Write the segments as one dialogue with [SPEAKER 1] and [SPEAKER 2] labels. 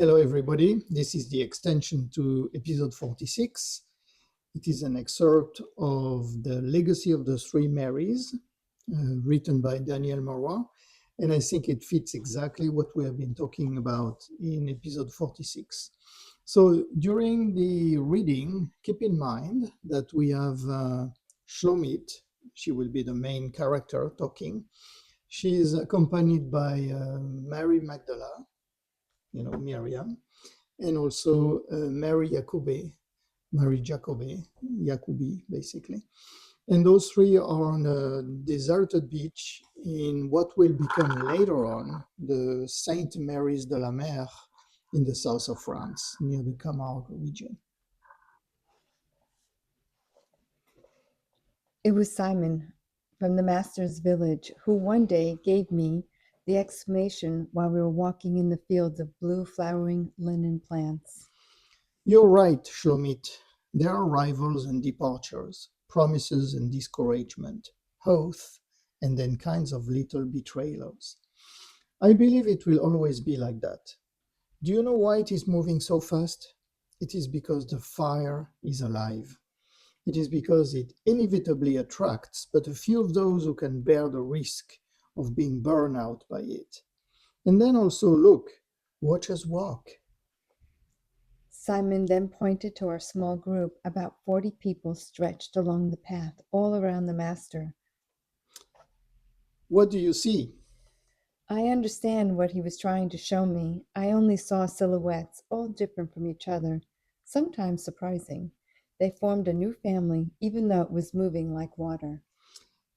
[SPEAKER 1] Hello, everybody. This is the extension to episode 46. It is an excerpt of The Legacy of the Three Marys, written by Daniel Meurois, and I think it fits exactly what we have been talking about in episode 46. So during the reading, keep in mind that we have Schlomit. She will be the main character talking. She is accompanied by Mary Magdalene, Miriam, and also Mary Jacobi, basically. And those three are on a deserted beach in what will become later on the Sainte Mary's de la Mer in the south of France, near the Camargue region.
[SPEAKER 2] It was Simon from the master's village who one day gave me the exclamation while we were walking in the fields of blue flowering linen plants.
[SPEAKER 1] You're right, Schlomit. There are arrivals and departures, promises and discouragement, oath, and then kinds of little betrayals. I believe it will always be like that. Do you know why it is moving so fast? It is because the fire is alive. It is because it inevitably attracts but a few of those who can bear the risk of being burned out by it. And then also look, watch us walk.
[SPEAKER 2] Simon then pointed to our small group, about 40 people stretched along the path all around the master.
[SPEAKER 1] What do you see?
[SPEAKER 2] I understand what he was trying to show me. I only saw silhouettes, all different from each other, sometimes surprising. They formed a new family, even though it was moving like water.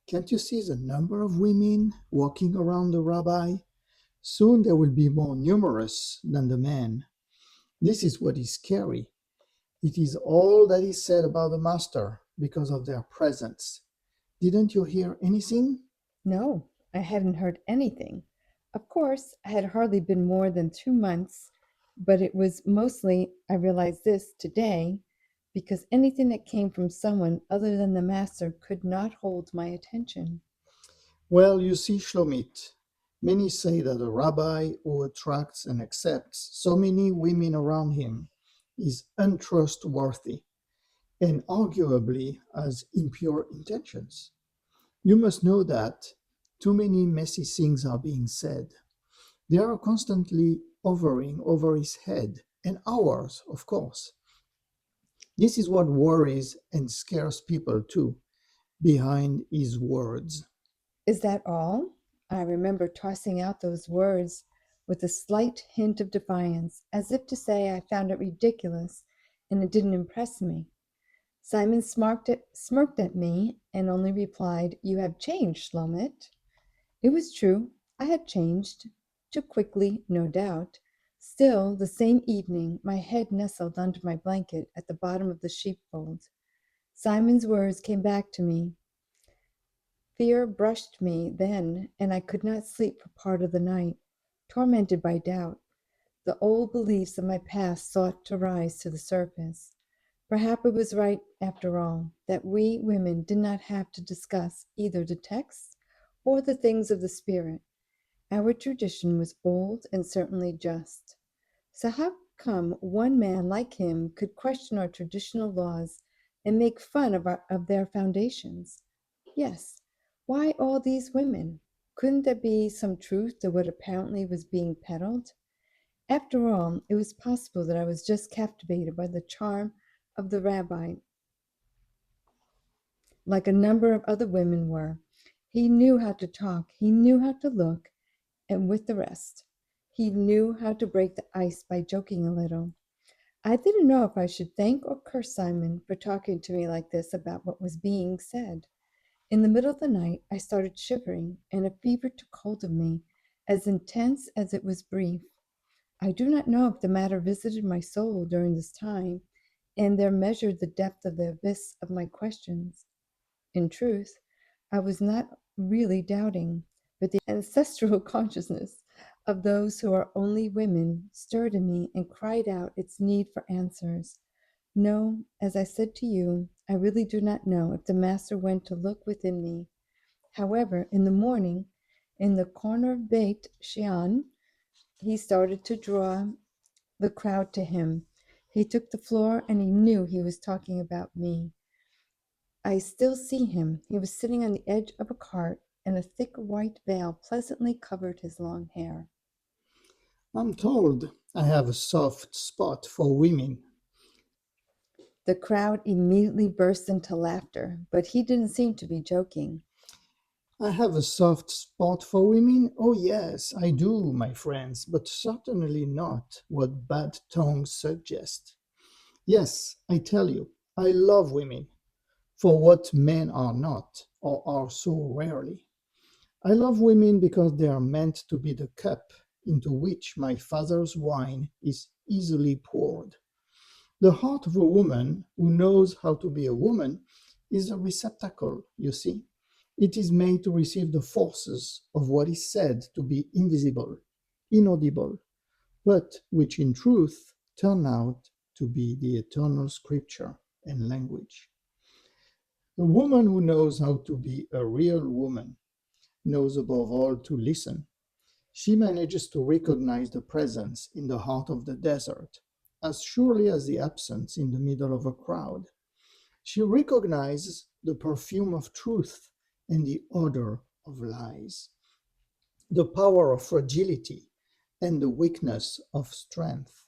[SPEAKER 1] Can't you see the number of women walking around the rabbi? Soon they will be more numerous than the men. This is what is scary. It is all that is said about the master because of their presence. Didn't you hear anything?
[SPEAKER 2] No, I hadn't heard anything. Of course, I had hardly been more than 2 months, but it was mostly, I realized this today, because anything that came from someone other than the master could not hold my attention.
[SPEAKER 1] Well, you see, Shlomit, many say that a rabbi who attracts and accepts so many women around him is untrustworthy and arguably has impure intentions. You must know that too many messy things are being said. They are constantly hovering over his head and ours, of course. This is what worries and scares people too, behind his words.
[SPEAKER 2] Is that all? I remember tossing out those words with a slight hint of defiance, as if to say I found it ridiculous and it didn't impress me. Simon smirked at me and only replied, "You have changed, Schlomit." It was true, I had changed. Too quickly, no doubt. Still, the same evening, my head nestled under my blanket at the bottom of the sheepfold. Simon's words came back to me. Fear brushed me then, and I could not sleep for part of the night, tormented by doubt. The old beliefs of my past sought to rise to the surface. Perhaps it was right, after all, that we women did not have to discuss either the texts or the things of the Spirit. Our tradition was old and certainly just. So how come one man like him could question our traditional laws and make fun of their foundations? Yes, why all these women? Couldn't there be some truth to what apparently was being peddled? After all, it was possible that I was just captivated by the charm of the rabbi, like a number of other women were. He knew how to talk, he knew how to look, and with the rest, he knew how to break the ice by joking a little. I didn't know if I should thank or curse Simon for talking to me like this about what was being said. In the middle of the night, I started shivering, and a fever took hold of me, as intense as it was brief. I do not know if the matter visited my soul during this time, and there measured the depth of the abyss of my questions. In truth, I was not really doubting, but the ancestral consciousness of those who are only women stirred in me and cried out its need for answers. No, as I said to you, I really do not know if the master went to look within me. However, in the morning, in the corner of Beit Shean, he started to draw the crowd to him. He took the floor, and he knew he was talking about me. I still see him. He was sitting on the edge of a cart, and a thick white veil pleasantly covered his long hair.
[SPEAKER 1] I'm told I have a soft spot for women.
[SPEAKER 2] The crowd immediately burst into laughter, but he didn't seem to be joking.
[SPEAKER 1] I have a soft spot for women? Oh, yes, I do, my friends, but certainly not what bad tongues suggest. Yes, I tell you, I love women for what men are not, or are so rarely. I love women because they are meant to be the cup into which my Father's wine is easily poured. The heart of a woman who knows how to be a woman is a receptacle, you see. It is made to receive the forces of what is said to be invisible, inaudible, but which in truth turn out to be the eternal scripture and language. The woman who knows how to be a real woman knows above all to listen. She manages to recognize the presence in the heart of the desert as surely as the absence in the middle of a crowd. She recognizes the perfume of truth and the odor of lies, the power of fragility and the weakness of strength.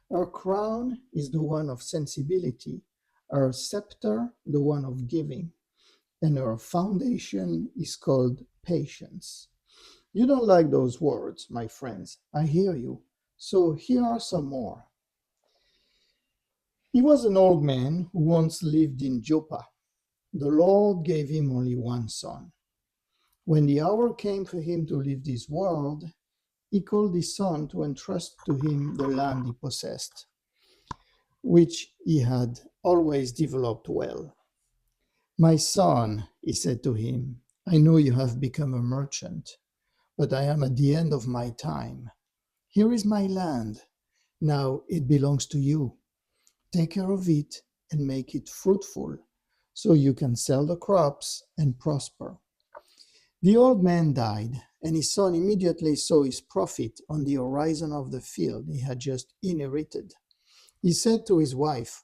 [SPEAKER 1] Her crown is the one of sensibility, her scepter the one of giving, and her foundation is called patience. You don't like those words, my friends. I hear you. So here are some more. He was an old man who once lived in Joppa. The Lord gave him only one son. When the hour came for him to leave this world, he called his son to entrust to him the land he possessed, which he had always developed well. My son, he said to him, I know you have become a merchant, but I am at the end of my time. Here is my land. Now it belongs to you. Take care of it and make it fruitful, so you can sell the crops and prosper. The old man died, and his son immediately saw his profit on the horizon of the field he had just inherited. He said to his wife,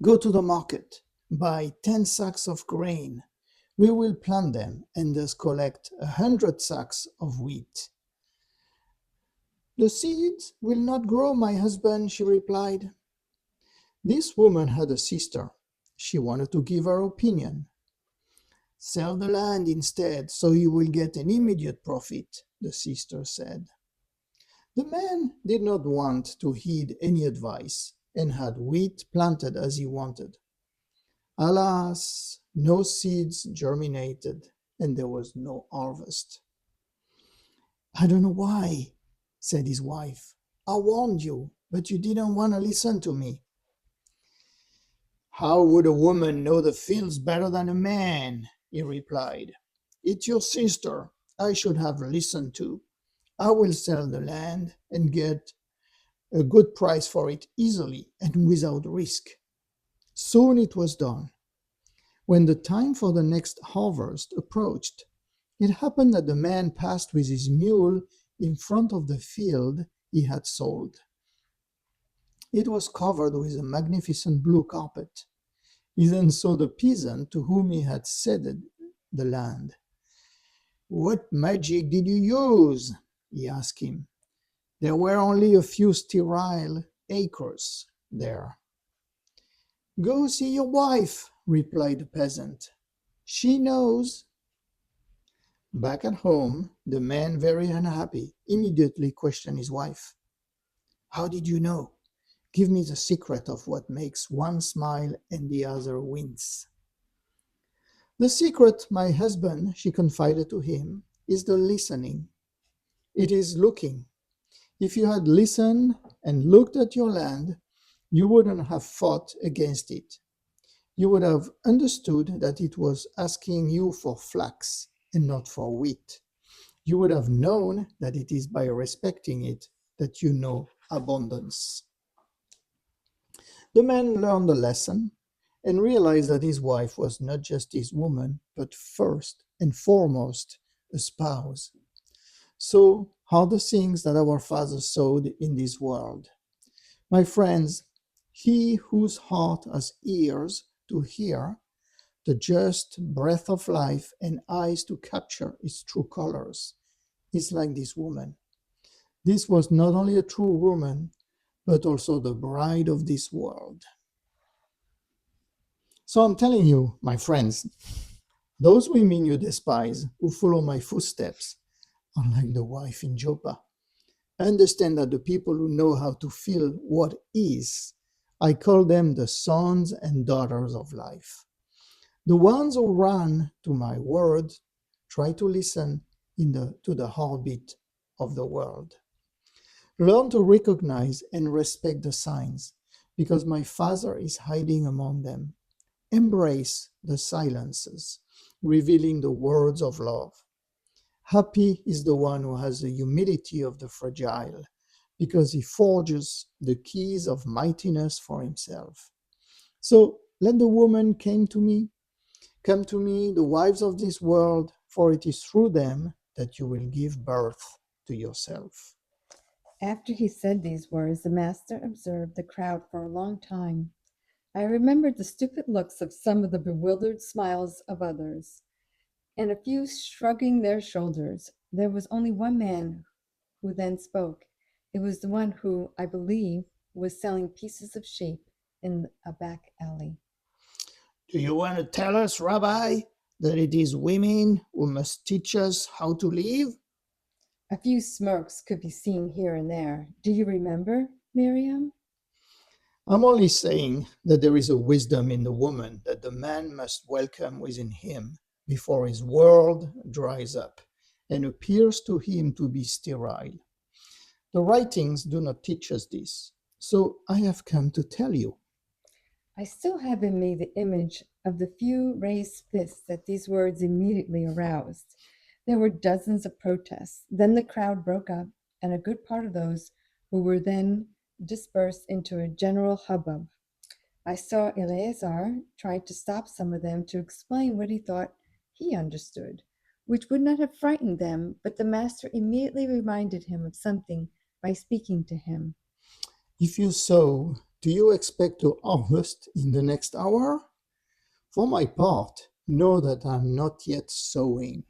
[SPEAKER 1] Go to the market, buy 10 sacks of grain. We will plant them and thus collect 100 sacks of wheat. The seeds will not grow, my husband, she replied. This woman had a sister. She wanted to give her opinion. Sell the land instead, so you will get an immediate profit, the sister said. The man did not want to heed any advice and had wheat planted as he wanted. Alas, no seeds germinated and there was no harvest. I don't know why, said his wife. I warned you, but you didn't want to listen to me. How would a woman know the fields better than a man? He replied. It's your sister I should have listened to. I will sell the land and get a good price for it easily and without risk. Soon it was done. When the time for the next harvest approached, it happened that the man passed with his mule in front of the field he had sold. It was covered with a magnificent blue carpet. He then saw the peasant to whom he had ceded the land. What magic did you use? He asked him. There were only a few sterile acres there. Go see your wife, replied the peasant. She knows. Back at home, the man, very unhappy, immediately questioned his wife. How did you know? Give me the secret of what makes one smile and the other wince. The secret, my husband, she confided to him, is the listening. It is looking. If you had listened and looked at your land, you wouldn't have fought against it. You would have understood that it was asking you for flax and not for wheat. You would have known that it is by respecting it that you know abundance. The man learned the lesson and realized that his wife was not just his woman, but first and foremost a spouse. So are the things that our fathers sowed in this world. My friends, he whose heart has ears to hear, the just breath of life and eyes to capture its true colors, is like this woman. This was not only a true woman, but also the bride of this world. So I'm telling you, my friends, those women you despise who follow my footsteps are like the wife in Joppa. Understand that the people who know how to feel what is, I call them the sons and daughters of life. The ones who run to my word try to listen to the heartbeat of the world. Learn to recognize and respect the signs, because my Father is hiding among them. Embrace the silences, revealing the words of love. Happy is the one who has the humility of the fragile, because he forges the keys of mightiness for himself. So let the woman come to me, the wives of this world, for it is through them that you will give birth to yourself.
[SPEAKER 2] After he said these words, the master observed the crowd for a long time. I remembered the stupid looks of some, of the bewildered smiles of others, and a few shrugging their shoulders. There was only one man who then spoke. It was the one who, I believe, was selling pieces of sheep in a back alley.
[SPEAKER 1] Do you want to tell us, Rabbi, that it is women who must teach us how to live?
[SPEAKER 2] A few smirks could be seen here and there. Do you remember, Miriam?
[SPEAKER 1] I'm only saying that there is a wisdom in the woman that the man must welcome within him before his world dries up and appears to him to be sterile. The writings do not teach us this, so I have come to tell you.
[SPEAKER 2] I still have in me the image of the few raised fists that these words immediately aroused. There were dozens of protests. Then the crowd broke up, and a good part of those who were then dispersed into a general hubbub. I saw Eleazar try to stop some of them to explain what he thought he understood, which would not have frightened them, but the master immediately reminded him of something by speaking to him.
[SPEAKER 1] If you sow, do you expect to harvest in the next hour? For my part, know that I am not yet sowing.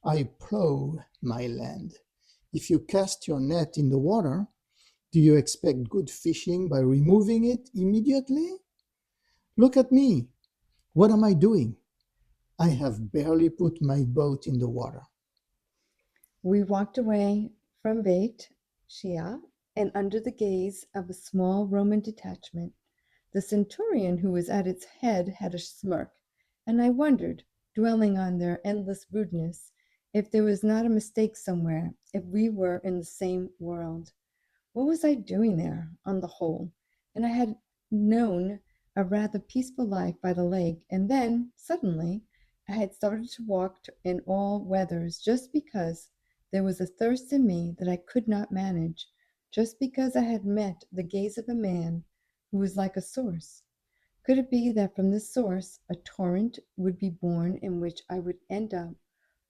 [SPEAKER 1] I plow my land. If you cast your net in the water, do you expect good fishing by removing it immediately? Look at me. What am I doing? I have barely put my boat in the water.
[SPEAKER 2] We walked away from Beit Shia, and under the gaze of a small Roman detachment, the centurion who was at its head had a smirk, and I wondered, dwelling on their endless rudeness, if there was not a mistake somewhere, if we were in the same world. What was I doing there, on the whole? And I had known a rather peaceful life by the lake, and then, suddenly, I had started to walk in all weathers just because there was a thirst in me that I could not manage, just because I had met the gaze of a man who was like a source. Could it be that from this source a torrent would be born in which I would end up,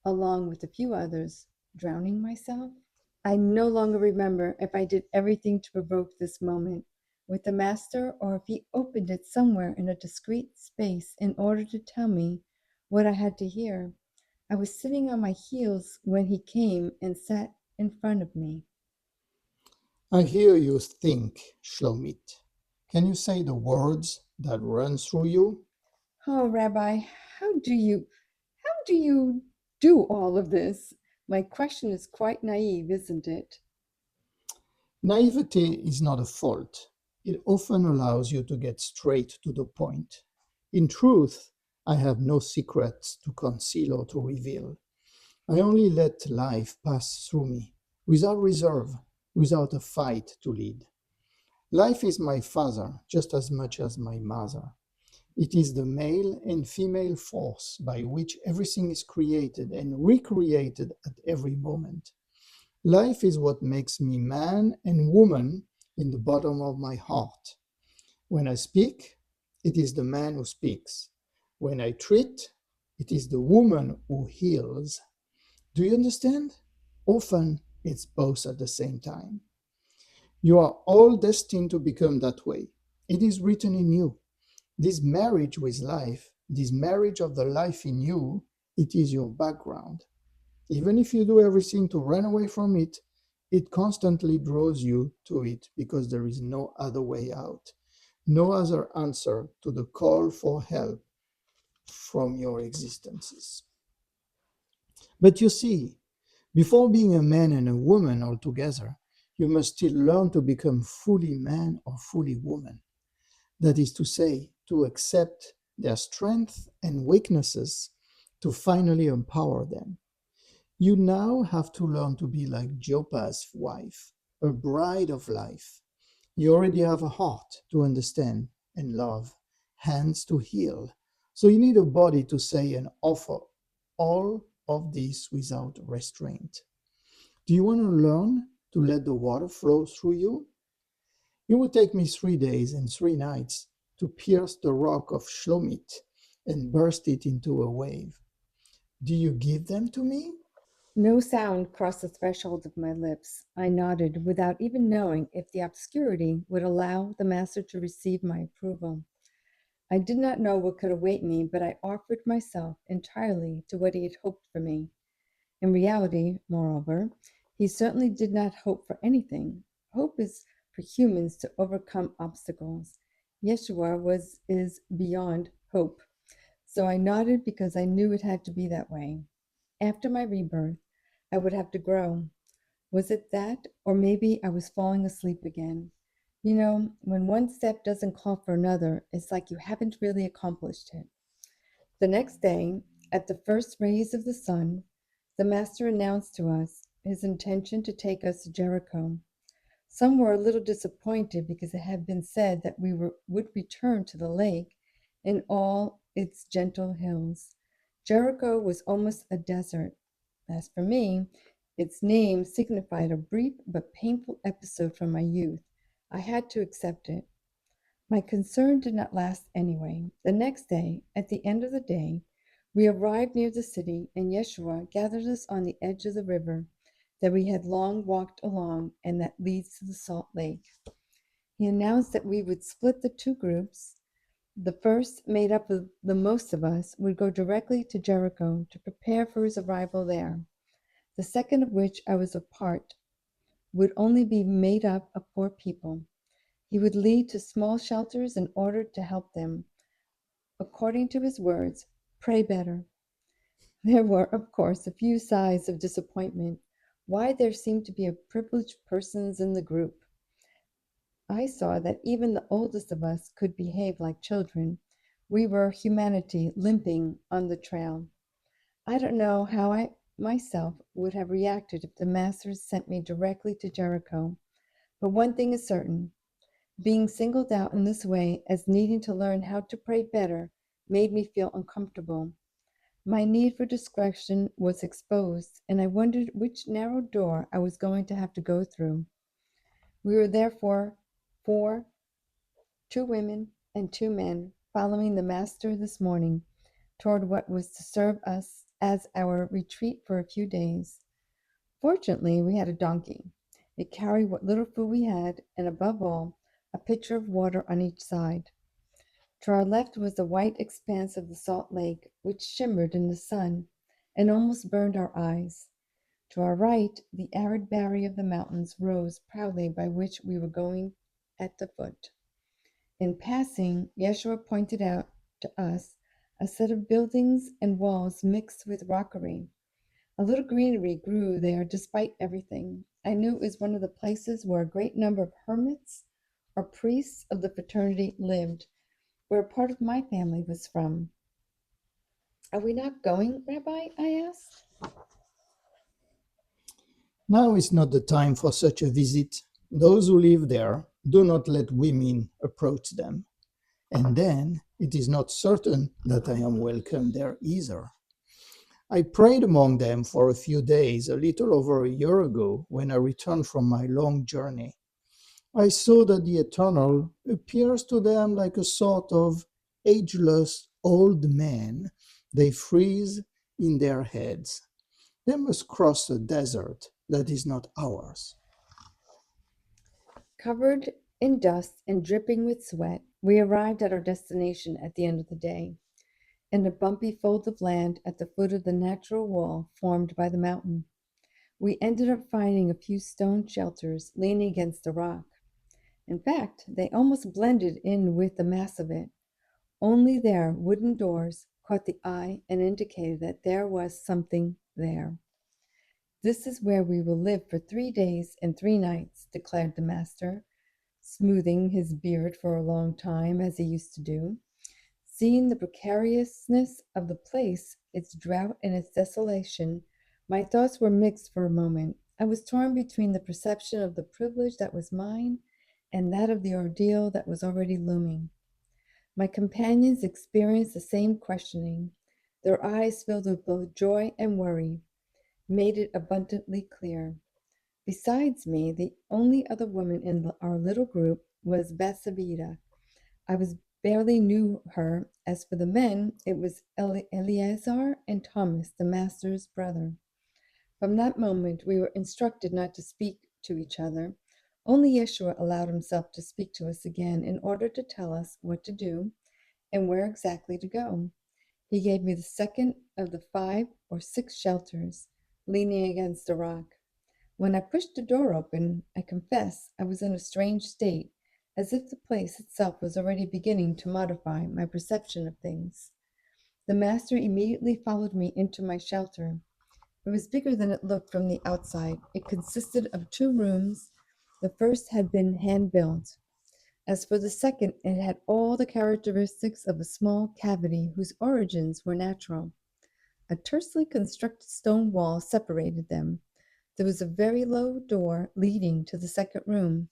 [SPEAKER 2] along with a few others, drowning myself? I no longer remember if I did everything to provoke this moment with the master, or if he opened it somewhere in a discreet space in order to tell me what I had to hear. I was sitting on my heels when he came and sat in front of me.
[SPEAKER 1] I hear you think, Schlomit. Can you say the words that run through you?
[SPEAKER 2] Oh, Rabbi, how do you do all of this? My question is quite naive, isn't it?
[SPEAKER 1] Naivety is not a fault. It often allows you to get straight to the point. In truth, I have no secrets to conceal or to reveal. I only let life pass through me, without reserve, without a fight to lead. Life is my father just as much as my mother. It is the male and female force by which everything is created and recreated at every moment. Life is what makes me man and woman in the bottom of my heart. When I speak, it is the man who speaks. When I treat, it is the woman who heals. Do you understand? Often It's both at the same time. You are all destined to become that way. It is written in you. This marriage with life, this marriage of the life in you, it is your background. Even if you do everything to run away from it, it constantly draws you to it because there is no other way out, no other answer to the call for help from your existences. But you see, before being a man and a woman altogether, you must still learn to become fully man or fully woman. That is to say, to accept their strengths and weaknesses, to finally empower them. You now have to learn to be like Joppa's wife, a bride of life. You already have a heart to understand and love, hands to heal. So you need a body to say and offer all of this without restraint. Do you want to learn to let the water flow through you? It would take me 3 days and 3 nights to pierce the rock of Schlomit and burst it into a wave. Do you give them to me?
[SPEAKER 2] No sound crossed the threshold of my lips. I nodded without even knowing if the obscurity would allow the master to receive my approval. I did not know what could await me, but I offered myself entirely to what he had hoped for me. In reality, moreover, he certainly did not hope for anything. Hope is for humans to overcome obstacles. Is beyond hope. So I nodded because I knew it had to be that way. After my rebirth, I would have to grow. Was it that, or maybe I was falling asleep again? You know, when one step doesn't call for another, it's like you haven't really accomplished it. The next day, at the first rays of the sun, the Master announced to us his intention to take us to Jericho. Some were a little disappointed because it had been said that would return to the lake and all its gentle hills. Jericho was almost a desert. As for me, its name signified a brief but painful episode from my youth. I had to accept it. My concern did not last anyway. The next day, at the end of the day, we arrived near the city, and Yeshua gathered us on the edge of the river that we had long walked along and that leads to the Salt Lake. He announced that we would split the two groups. The first, made up of the most of us, would go directly to Jericho to prepare for his arrival there. The second, of which I was a part, would only be made up of poor people. He would lead to small shelters in order to help them, according to his words, pray better. There were, of course, a few sighs of disappointment. Why there seemed to be privileged persons in the group. I saw that even the oldest of us could behave like children. We were humanity limping on the trail. I don't know how I myself would have reacted if the masters sent me directly to Jericho, but one thing is certain. Being singled out in this way as needing to learn how to pray better made me feel uncomfortable. My need for discretion was exposed, and I wondered which narrow door I was going to have to go through. We were therefore four, 2 women and 2 men, following the Master this morning toward what was to serve us as our retreat for a few days. Fortunately, we had a donkey. It carried what little food we had, and above all, a pitcher of water on each side. To our left was the white expanse of the Salt Lake, which shimmered in the sun and almost burned our eyes. To our right, the arid barrier of the mountains rose proudly by which we were going at the foot. In passing, Yeshua pointed out to us a set of buildings and walls mixed with rockery. A little greenery grew there despite everything. I knew it was one of the places where a great number of hermits or priests of the fraternity lived, where a part of my family was from. Are we not going, Rabbi? I asked.
[SPEAKER 1] Now is not the time for such a visit. Those who live there do not let women approach them. And then it is not certain that I am welcome there either. I prayed among them for a few days a little over a year ago when I returned from my long journey. I saw that the Eternal appears to them like a sort of ageless old man they freeze in their heads. They must cross a desert that is not ours.
[SPEAKER 2] Covered in dust and dripping with sweat, we arrived at our destination at the end of the day, in a bumpy fold of land at the foot of the natural wall formed by the mountain. We ended up finding a few stone shelters leaning against the rock. In fact, they almost blended in with the mass of it. Only their wooden doors caught the eye and indicated that there was something there. "This is where we will live for 3 days and 3 nights," declared the master, smoothing his beard for a long time, as he used to do. Seeing the precariousness of the place, its drought and its desolation, my thoughts were mixed for a moment. I was torn between the perception of the privilege that was mine and that of the ordeal that was already looming. My companions experienced the same questioning. Their eyes, filled with both joy and worry, made it abundantly clear. Besides me, the only other woman in our little group was Bathsheba. I barely knew her. As for the men, it was Eleazar and Thomas, the master's brother. From that moment, we were instructed not to speak to each other. Only Yeshua allowed himself to speak to us again in order to tell us what to do and where exactly to go. He gave me the second of the 5 or 6 shelters, leaning against a rock. When I pushed the door open, I confess I was in a strange state, as if the place itself was already beginning to modify my perception of things. The master immediately followed me into my shelter. It was bigger than it looked from the outside. It consisted of 2 rooms. The first had been hand-built. As for the second, it had all the characteristics of a small cavity whose origins were natural. A tersely constructed stone wall separated them. There was a very low door leading to the second room,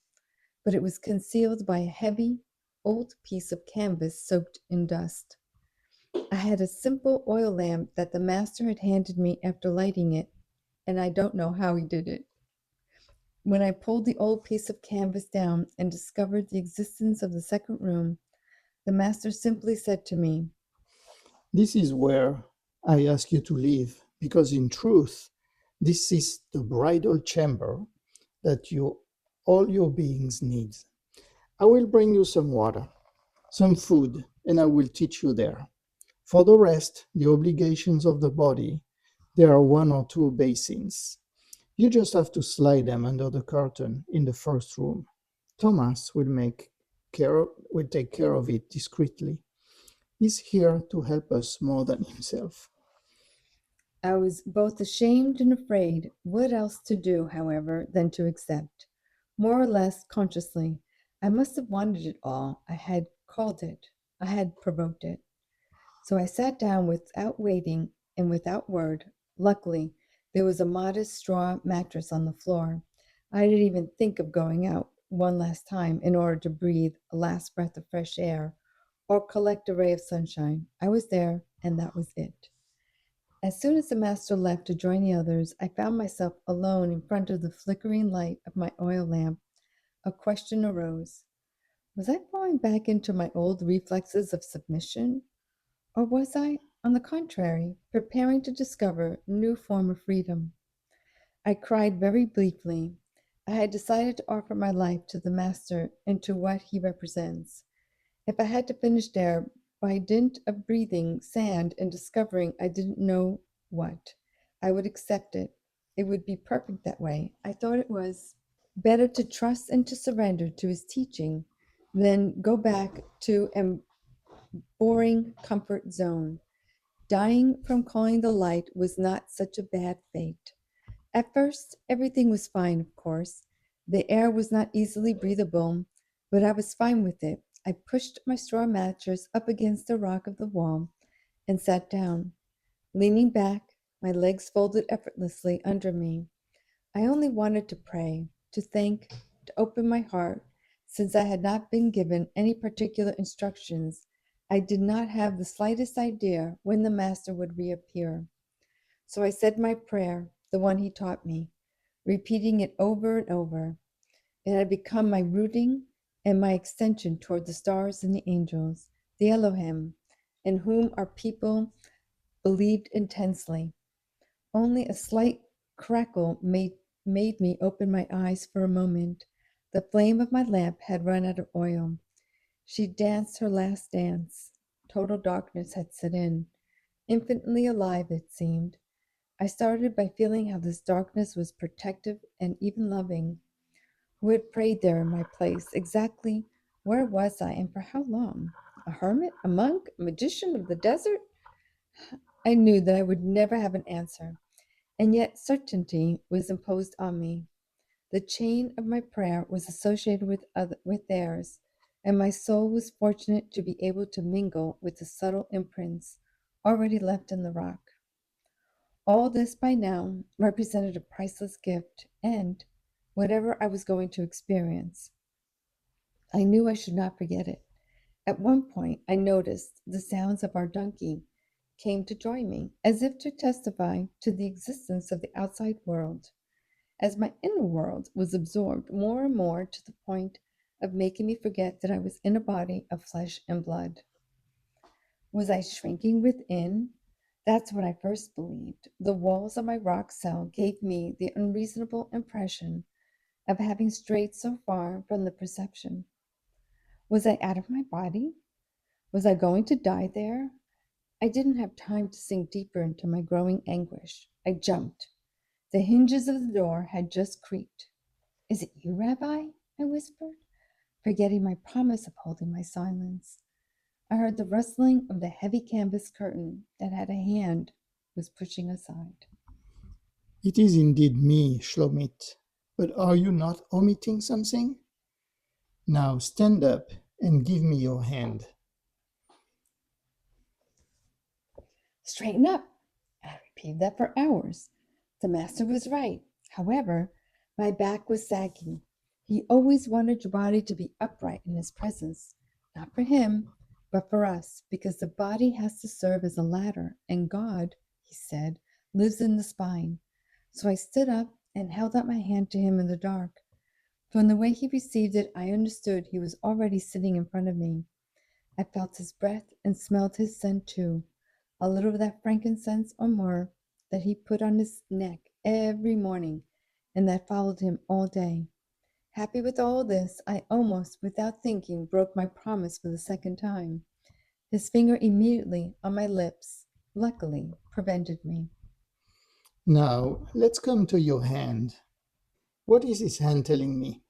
[SPEAKER 2] but it was concealed by a heavy, old piece of canvas soaked in dust. I had a simple oil lamp that the master had handed me after lighting it, and I don't know how he did it. When I pulled the old piece of canvas down and discovered the existence of the second room, the master simply said to me,
[SPEAKER 1] This is where I ask you to live, because in truth, this is the bridal chamber that all your beings need. I will bring you some water, some food, and I will teach you there. For the rest, the obligations of the body, there are 1 or 2 basins. You just have to slide them under the curtain in the first room. Thomas will take care of it discreetly. He's here to help us more than himself.
[SPEAKER 2] I was both ashamed and afraid. What else to do, however, than to accept? More or less consciously, I must have wanted it all. I had called it. I had provoked it. So I sat down without waiting and without word. Luckily, there was a modest straw mattress on the floor. I didn't even think of going out one last time in order to breathe a last breath of fresh air or collect a ray of sunshine. I was there, and that was it. As soon as the master left to join the others, I found myself alone in front of the flickering light of my oil lamp. A question arose. Was I falling back into my old reflexes of submission? Or was I, on the contrary, preparing to discover a new form of freedom? I cried very briefly. I had decided to offer my life to the Master and to what he represents. If I had to finish there by dint of breathing sand and discovering I didn't know what, I would accept it. It would be perfect that way. I thought it was better to trust and to surrender to his teaching than go back to a boring comfort zone. Dying from calling the light was not such a bad fate. At first, everything was fine, of course. The air was not easily breathable, but I was fine with it. I pushed my straw mattress up against the rock of the wall and sat down, leaning back, my legs folded effortlessly under me. I only wanted to pray, to think, to open my heart. Since I had not been given any particular instructions, I did not have the slightest idea when the Master would reappear. So I said my prayer, the one he taught me, repeating it over and over. It had become my rooting and my extension toward the stars and the angels, the Elohim, in whom our people believed intensely. Only a slight crackle made made me open my eyes for a moment. The flame of my lamp had run out of oil. She danced her last dance. Total darkness had set in. Infinitely alive, it seemed. I started by feeling how this darkness was protective and even loving. Who had prayed there in my place? Exactly where was I and for how long? A hermit? A monk? A magician of the desert? I knew that I would never have an answer, and yet certainty was imposed on me. The chain of my prayer was associated with theirs, and my soul was fortunate to be able to mingle with the subtle imprints already left in the rock. All this by now represented a priceless gift, and whatever I was going to experience, I knew I should not forget it. At one point, I noticed the sounds of our donkey came to join me, as if to testify to the existence of the outside world, as my inner world was absorbed more and more to the point of making me forget that I was in a body of flesh and blood. Was I shrinking within? That's what I first believed. The walls of my rock cell gave me the unreasonable impression of having strayed so far from the perception. Was I out of my body? Was I going to die there? I didn't have time to sink deeper into my growing anguish. I jumped. The hinges of the door had just creaked. Is it you, Rabbi? I whispered, forgetting my promise of holding my silence. I heard the rustling of the heavy canvas curtain that had a hand was pushing aside.
[SPEAKER 1] It is indeed me, Schlomit. But are you not omitting something? Now stand up and give me your hand.
[SPEAKER 2] Straighten up. I repeated that for hours. The master was right. However, my back was sagging. He always wanted your body to be upright in his presence, not for him, but for us, because the body has to serve as a ladder, and God, he said, lives in the spine. So I stood up and held out my hand to him in the dark. From the way he received it, I understood he was already sitting in front of me. I felt his breath and smelled his scent too, a little of that frankincense or myrrh that he put on his neck every morning and that followed him all day. Happy with all this, I almost, without thinking, broke my promise for the second time. His finger immediately on my lips, luckily, prevented me.
[SPEAKER 1] Now, let's come to your hand. What is his hand telling me?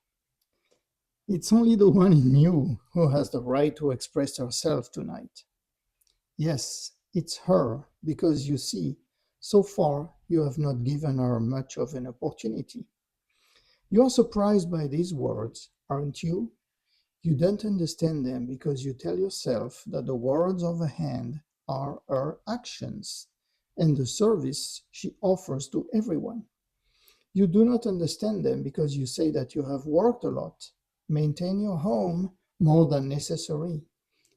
[SPEAKER 1] It's only the one in you who has the right to express herself tonight. Yes, it's her, because you see, so far you have not given her much of an opportunity. You are surprised by these words, aren't you? You don't understand them because you tell yourself that the words of a hand are her actions and the service she offers to everyone. You do not understand them because you say that you have worked a lot, maintained your home more than necessary,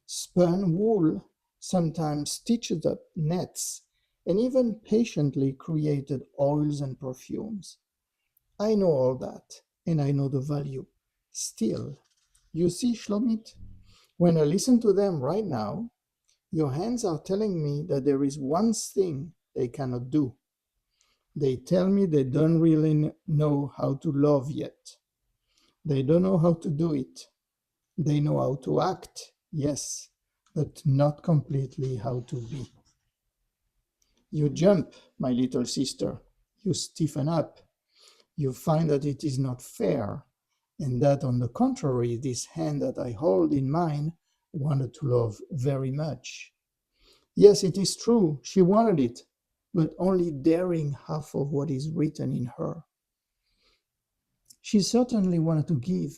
[SPEAKER 1] spun wool, sometimes stitched up nets, and even patiently created oils and perfumes. I know all that, and I know the value. Still, you see, Shlomit, when I listen to them right now, your hands are telling me that there is one thing they cannot do. They tell me they don't really know how to love yet. They don't know how to do it. They know how to act, yes, but not completely how to be. You jump, my little sister. You stiffen up. You find that it is not fair, and that on the contrary, this hand that I hold in mine wanted to love very much. Yes, it is true, she wanted it, but only daring half of what is written in her. She certainly wanted to give,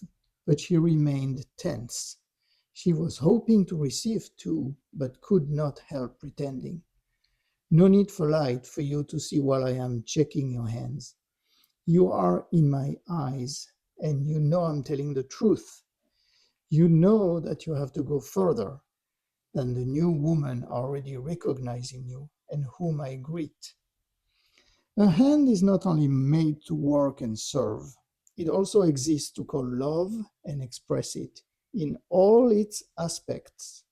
[SPEAKER 1] but she remained tense. She was hoping to receive too, but could not help pretending. No need for light for you to see while I am checking your hands. You are in my eyes, and you know I'm telling the truth. You know that you have to go further than the new woman already recognizing you and whom I greet. A hand is not only made to work and serve, it also exists to call love and express it in all its aspects.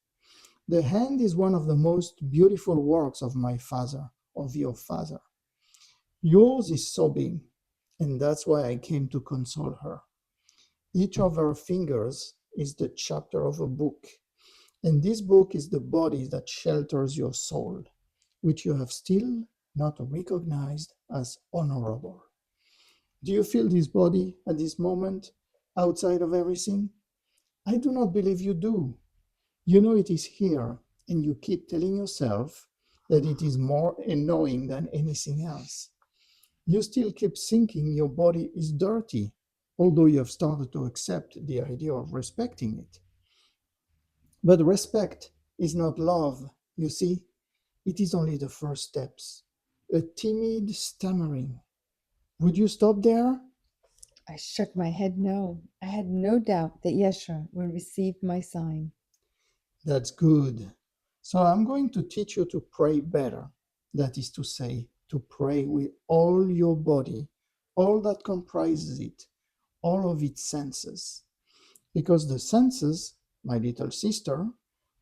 [SPEAKER 1] The hand is one of the most beautiful works of my father, of your father. Yours is sobbing. and that's why I came to console her. Each of her fingers is the chapter of a book, and this book is the body that shelters your soul, which you have still not recognized as honorable. Do you feel this body at this moment, outside of everything? I do not believe you do. You know it is here, and you keep telling yourself that it is more annoying than anything else. You still keep thinking your body is dirty, although you have started to accept the idea of respecting it. But respect is not love, you see. It is only the first steps. A timid stammering. Would you stop there?
[SPEAKER 2] I shook my head no. I had no doubt that Yeshua would receive my sign.
[SPEAKER 1] That's good. So I'm going to teach you to pray better. That is to say, to pray with all your body, all that comprises it, all of its senses. Because the senses, my little sister,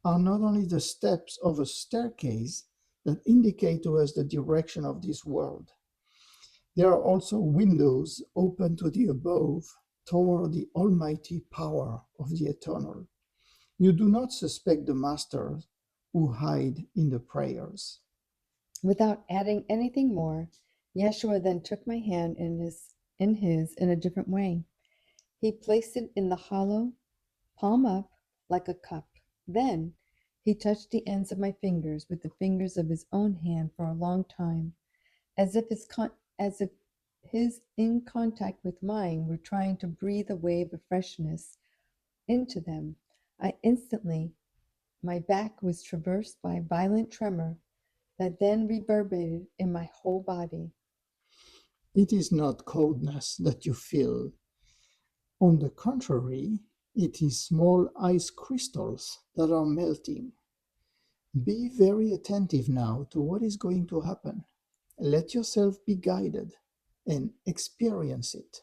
[SPEAKER 1] are not only the steps of a staircase that indicate to us the direction of this world, they are also windows open to the above, toward the almighty power of the eternal. You do not suspect the masters who hide in the prayers.
[SPEAKER 2] Without adding anything more, Yeshua then took my hand in his in a different way. He placed it in the hollow, palm up, like a cup. Then he touched the ends of my fingers with the fingers of his own hand for a long time, as if his in contact with mine were trying to breathe a wave of freshness into them. I instantly, my back was traversed by a violent tremor that then reverberated in my whole body.
[SPEAKER 1] It is not coldness that you feel. On the contrary, it is small ice crystals that are melting. Be very attentive now to what is going to happen. Let yourself be guided and experience it.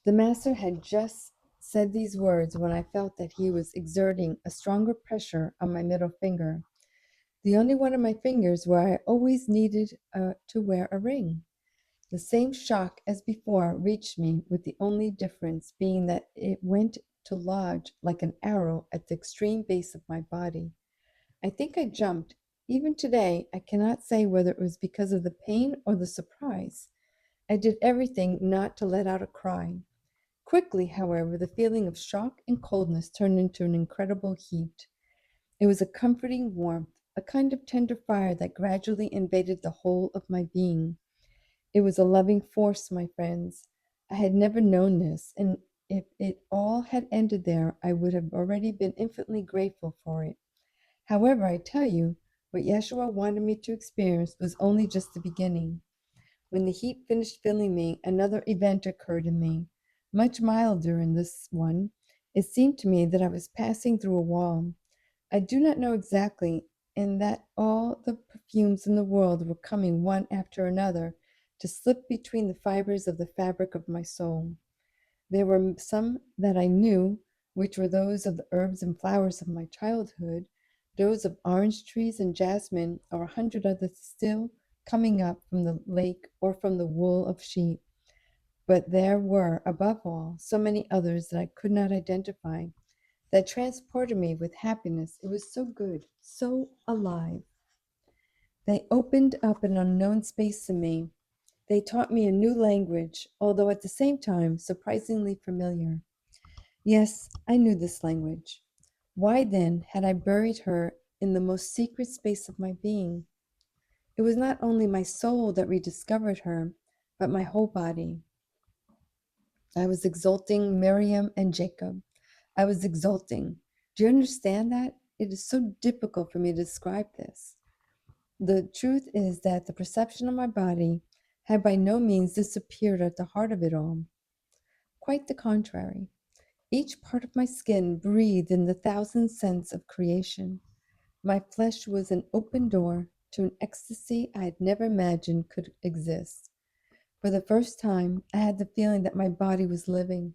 [SPEAKER 2] The master had just said these words when I felt that he was exerting a stronger pressure on my middle finger, the only one of my fingers where I always needed to wear a ring. The same shock as before reached me, with the only difference being that it went to lodge like an arrow at the extreme base of my body. I think I jumped. Even today, I cannot say whether it was because of the pain or the surprise. I did everything not to let out a cry. Quickly, however, the feeling of shock and coldness turned into an incredible heat. It was a comforting warmth, a kind of tender fire that gradually invaded the whole of my being. It was a loving force, my friends. I had never known this, and if it all had ended there, I would have already been infinitely grateful for it. However, I tell you, what Yeshua wanted me to experience was only just the beginning. When the heat finished filling me, another event occurred in me, much milder than this one. It seemed to me that I was passing through a wall. I do not know exactly, and that all the perfumes in the world were coming one after another to slip between the fibers of the fabric of my soul. There were some that I knew, which were those of the herbs and flowers of my childhood, those of orange trees and jasmine, or 100 others still coming up from the lake or from the wool of sheep. But there were, above all, so many others that I could not identify, that transported me with happiness. It was so good, so alive. They opened up an unknown space to me. They taught me a new language, although at the same time surprisingly familiar. Yes, I knew this language. Why then had I buried her in the most secret space of my being? It was not only my soul that rediscovered her, but my whole body. I was exulting Miriam and Jacob. I was exulting. Do you understand that? It is so difficult for me to describe this. The truth is that the perception of my body had by no means disappeared at the heart of it all. Quite the contrary. Each part of my skin breathed in the thousand scents of creation. My flesh was an open door to an ecstasy I had never imagined could exist. For the first time, I had the feeling that my body was living,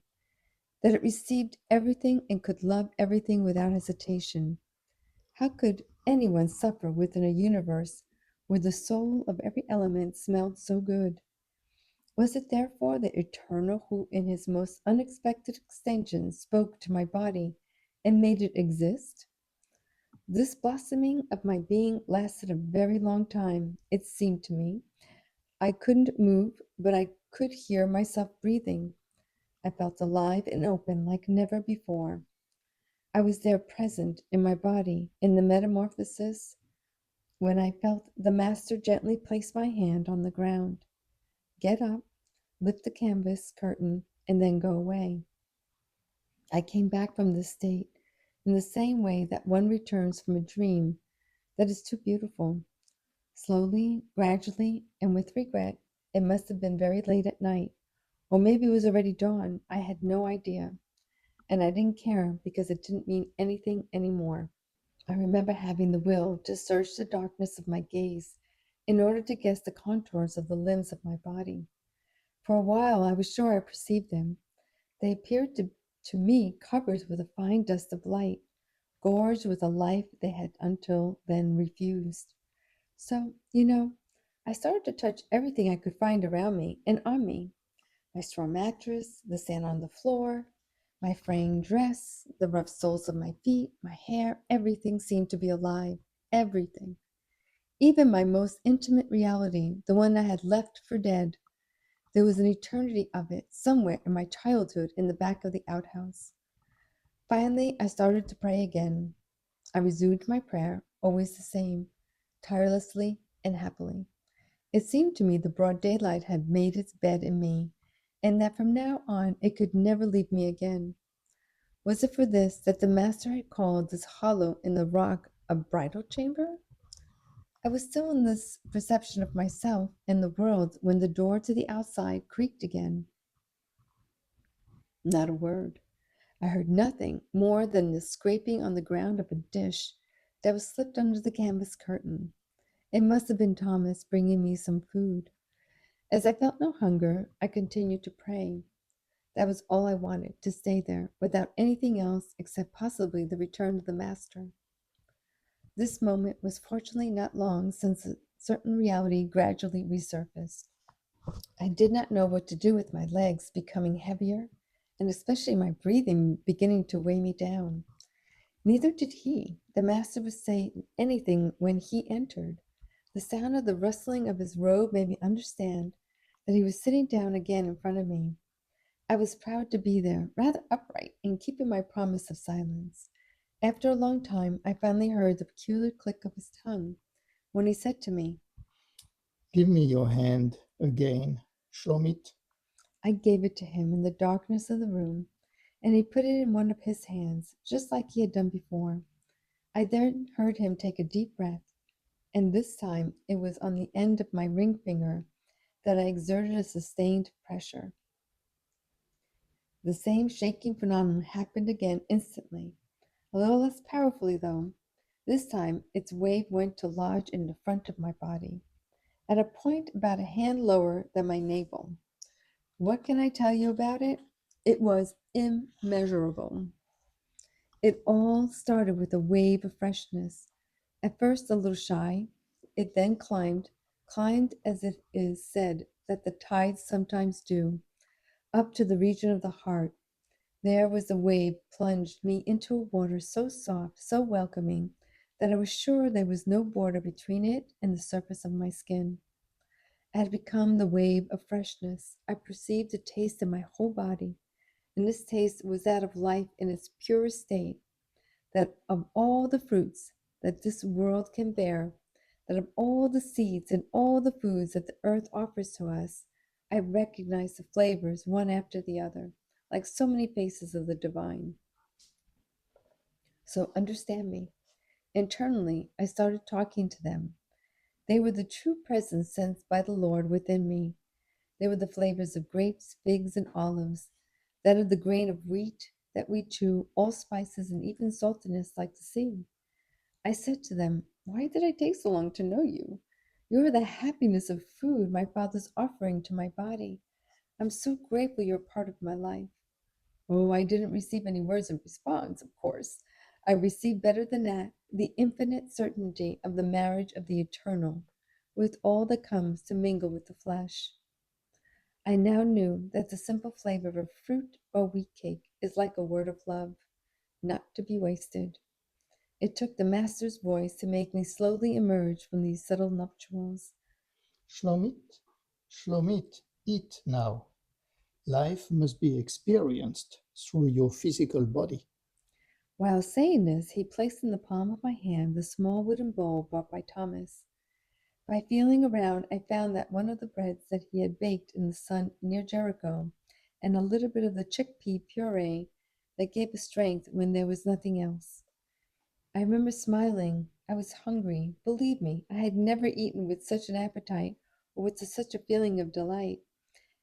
[SPEAKER 2] that it received everything and could love everything without hesitation. How could anyone suffer within a universe where the soul of every element smelled so good? Was it therefore the Eternal who, in his most unexpected extension, spoke to my body and made it exist? This blossoming of my being lasted a very long time, it seemed to me. I couldn't move, but I could hear myself breathing. I felt alive and open like never before. I was there present in my body, in the metamorphosis, when I felt the Master gently place my hand on the ground. Get up, lift the canvas curtain, and then go away. I came back from this state in the same way that one returns from a dream that is too beautiful. Slowly, gradually, and with regret. It must have been very late at night, or maybe it was already dawn. I had no idea, and I didn't care because it didn't mean anything anymore. I remember having the will to search the darkness of my gaze in order to guess the contours of the limbs of my body. For a while I was sure I perceived them. They appeared to me covered with a fine dust of light, gorged with a life they had until then refused. So, I started to touch everything I could find around me and on me: my straw mattress, the sand on the floor, my fraying dress, the rough soles of my feet, my hair. Everything seemed to be alive. Everything. Even my most intimate reality, the one I had left for dead. There was an eternity of it somewhere in my childhood in the back of the outhouse. Finally, I started to pray again. I resumed my prayer, always the same, tirelessly and happily. It seemed to me the broad daylight had made its bed in me, and that from now on it could never leave me again. Was it for this that the Master had called this hollow in the rock a bridal chamber? I was still in this perception of myself and the world when the door to the outside creaked again. Not a word. I heard nothing more than the scraping on the ground of a dish that was slipped under the canvas curtain. It must have been Thomas bringing me some food. As I felt no hunger, I continued to pray. That was all I wanted, to stay there, without anything else except possibly the return of the Master. This moment was fortunately not long, since a certain reality gradually resurfaced. I did not know what to do with my legs becoming heavier, and especially my breathing beginning to weigh me down. Neither did he. The Master would say anything when he entered. The sound of the rustling of his robe made me understand that he was sitting down again in front of me. I was proud to be there, rather upright, and keeping my promise of silence. After a long time, I finally heard the peculiar click of his tongue when he said to me,
[SPEAKER 1] Give me your hand again, Schlomit.
[SPEAKER 2] I gave it to him in the darkness of the room, and he put it in one of his hands, just like he had done before. I then heard him take a deep breath, and this time it was on the end of my ring finger that I exerted a sustained pressure. The same shaking phenomenon happened again instantly, a little less powerfully though. This time its wave went to lodge in the front of my body, at a point about a hand lower than my navel. What can I tell you about it? It was immeasurable. It all started with a wave of freshness. At first a little shy, it then climbed as it is said that the tides sometimes do, up to the region of the heart. There was the wave plunged me into a water so soft, so welcoming, that I was sure there was no border between it and the surface of my skin. I had become the wave of freshness. I perceived a taste in my whole body, and this taste was that of life in its purest state, that of all the fruits that this world can bear, that of all the seeds and all the foods that the earth offers to us, I recognized the flavors one after the other, like so many faces of the divine. So understand me. Internally, I started talking to them. They were the true presence sent by the Lord within me. They were the flavors of grapes, figs, and olives, that of the grain of wheat that we chew, all spices and even saltiness like the sea. I said to them, why did I take so long to know you? You are the happiness of food my Father's offering to my body. I'm so grateful you're part of my life. Oh, I didn't receive any words of response, of course. I received better than that, the infinite certainty of the marriage of the eternal with all that comes to mingle with the flesh. I now knew that the simple flavor of a fruit or wheat cake is like a word of love, not to be wasted. It took the Master's voice to make me slowly emerge from these subtle nuptials.
[SPEAKER 1] Schlomit, Schlomit, eat now. Life must be experienced through your physical body.
[SPEAKER 2] While saying this, he placed in the palm of my hand the small wooden bowl brought by Thomas. By feeling around, I found that one of the breads that he had baked in the sun near Jericho, and a little bit of the chickpea puree that gave us strength when there was nothing else. I remember smiling. I was hungry. Believe me, I had never eaten with such an appetite or with such a feeling of delight.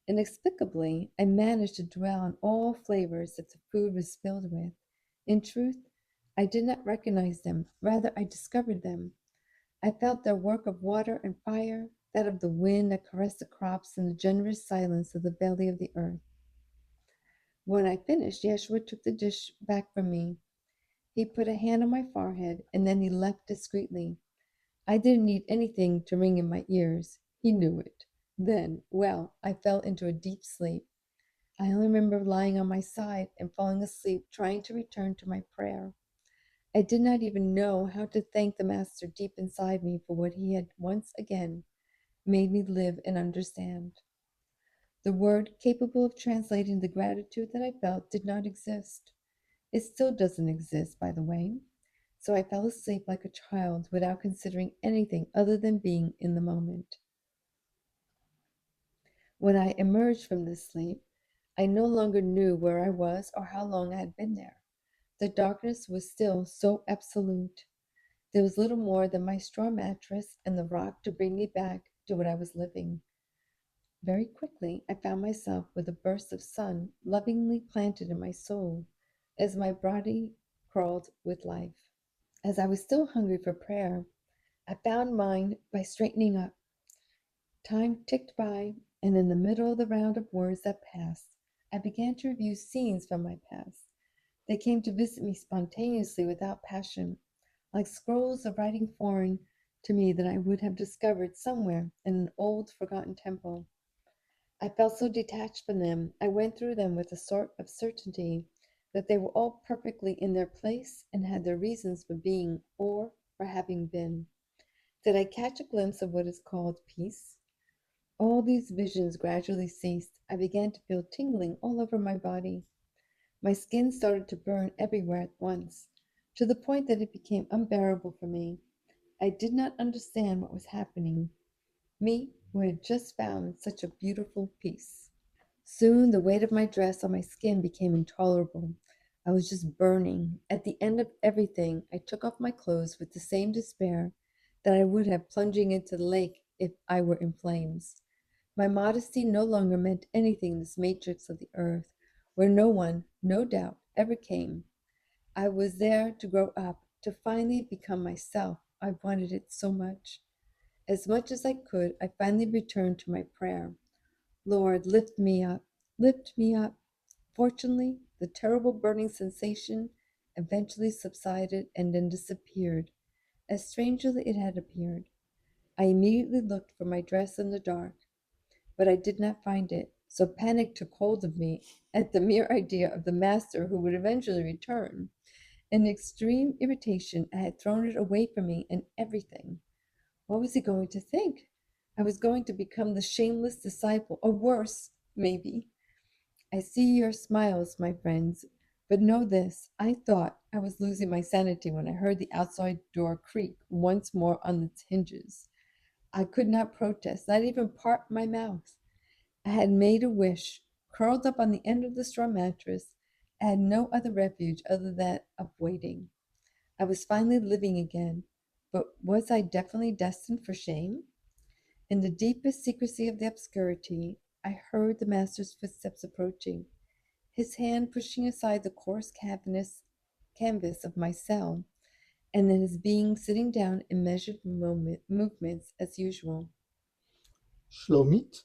[SPEAKER 2] Inexplicably, I managed to dwell on all flavors that the food was filled with. In truth, I did not recognize them, rather, I discovered them. I felt their work of water and fire, that of the wind that caressed the crops, and the generous silence of the belly of the earth. When I finished, Yeshua took the dish back from me. He put a hand on my forehead, and then he left discreetly. I didn't need anything to ring in my ears. He knew it. Then, well, I fell into a deep sleep. I only remember lying on my side and falling asleep, trying to return to my prayer. I did not even know how to thank the Master deep inside me for what he had once again made me live and understand. The word capable of translating the gratitude that I felt did not exist. It still doesn't exist, by the way. So I fell asleep like a child without considering anything other than being in the moment. When I emerged from this sleep, I no longer knew where I was or how long I had been there. The darkness was still so absolute. There was little more than my straw mattress and the rock to bring me back to what I was living. Very quickly, I found myself with a burst of sun lovingly planted in my soul as my body crawled with life. As I was still hungry for prayer, I found mine by straightening up. Time ticked by, and in the middle of the round of words that passed, I began to review scenes from my past. They came to visit me spontaneously without passion, like scrolls of writing foreign to me that I would have discovered somewhere in an old forgotten temple. I felt so detached from them. I went through them with a sort of certainty that they were all perfectly in their place and had their reasons for being or for having been. Did I catch a glimpse of what is called peace? All these visions gradually ceased. I began to feel tingling all over my body. My skin started to burn everywhere at once, to the point that it became unbearable for me. I did not understand what was happening. Me, who had just found such a beautiful peace. Soon the weight of my dress on my skin became intolerable. I was just burning. At the end of everything, I took off my clothes with the same despair that I would have plunging into the lake if I were in flames. My modesty no longer meant anything in this matrix of the earth, where no one, no doubt, ever came. I was there to grow up, to finally become myself. I wanted it so much. As much as I could, I finally returned to my prayer. Lord, lift me up, lift me up. Fortunately, the terrible burning sensation eventually subsided and then disappeared, as strangely it had appeared. I immediately looked for my dress in the dark, but I did not find it, so panic took hold of me at the mere idea of the master who would eventually return. In extreme irritation, I had thrown it away from me and everything. What was he going to think? I was going to become the shameless disciple, or worse, maybe. I see your smiles, my friends, but know this, I thought I was losing my sanity when I heard the outside door creak once more on its hinges. I could not protest, not even part my mouth. I had made a wish, curled up on the end of the straw mattress. I had no other refuge other than that of waiting. I was finally living again, but was I definitely destined for shame? In the deepest secrecy of the obscurity, I heard the master's footsteps approaching, his hand pushing aside the coarse canvas of my cell, and then his being sitting down in measured movements as usual.
[SPEAKER 1] Schlomit,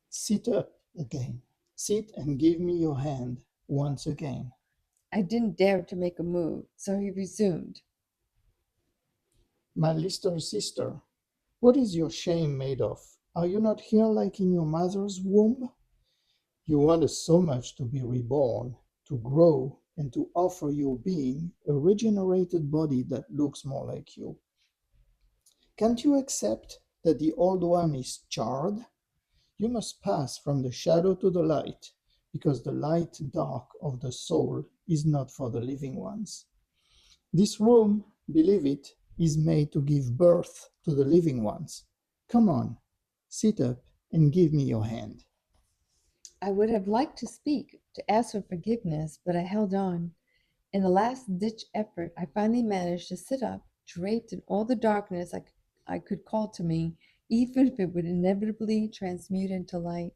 [SPEAKER 1] sit up again. Sit and give me your hand once again.
[SPEAKER 2] I didn't dare to make a move, so he resumed.
[SPEAKER 1] My little sister, what is your shame made of? Are you not here like in your mother's womb? You wanted so much to be reborn, to grow, and to offer your being a regenerated body that looks more like you. Can't you accept that the old one is charred? You must pass from the shadow to the light, because the light dark of the soul is not for the living ones. This room, believe it, is made to give birth to the living ones. Come on, sit up and give me your hand.
[SPEAKER 2] I would have liked to speak, to ask for forgiveness, but I held on. In a last-ditch effort, I finally managed to sit up, draped in all the darkness I could call to me, even if it would inevitably transmute into light.